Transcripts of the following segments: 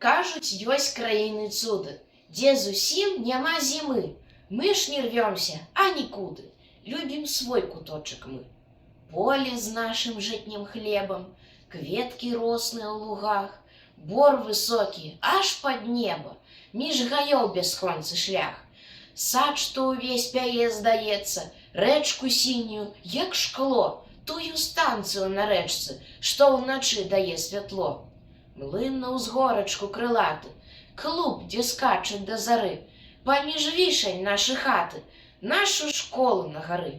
Кажуць, ёсць краіны цуды, дзе зусім няма зімы. Мы ж не рвёмся, а нікуды, любім свой куточак мы. Поле з нашым жытнім хлебам, кветкі росныя ў лугах, бор высокі, аж пад неба, між гаёў бясконцы шлях. Сад, што ўвесь пяе, здаецца, рэчку сінюю, як шкло, тую станцыю на рэчцы, што ўначы дае святло. Млын на ўзгорачку крылаты, клуб, дзе скачуць да зары, паміж вішань нашы хаты, нашу школу на гары.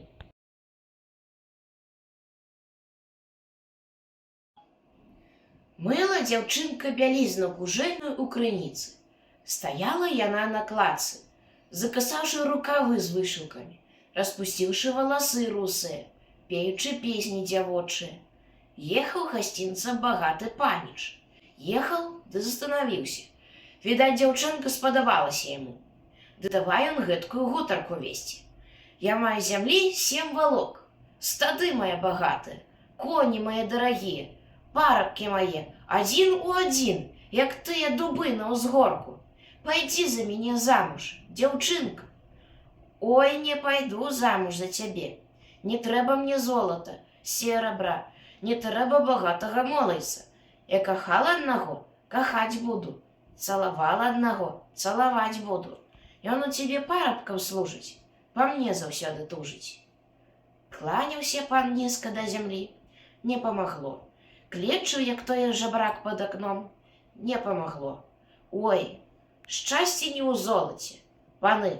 Мыла дзяўчынка бялізну кужэльную ў крыніцы. Стаяла яна на клацы, закасаўшы рукавы з вышыўкамі, распусціўшы валасы русыя, пеючы песні дзявочыя. Ехаў гасцінца багаты паніч. Ехаў, ды застанавіўся. Відаць, дзяўчынка спадабалася яму. Ды давай ён гэткую гутарку весці. Я маю зямлі 7 валок, стады мае багатыя, коні мае дарагія, парабкі мае, 1 у 1, як тыя дубы на ўзгорку. Пайдзі за мяне замуж, дзяўчынка. Ой, не пайду замуж за цябе. Не трэба мне золата, серабра, не трэба багатага молайца. Я кахала аднаго, кахаць буду, цалавала аднаго, цалаваць буду. Ён у цябе парабкам служыць, па мне заўсёды тужыць. Кланяўся пан нізка да зямлі, не памагло. Клечу, як той жабрак пад акном, не памагло. Ой, шчасце не ў золаце, паны,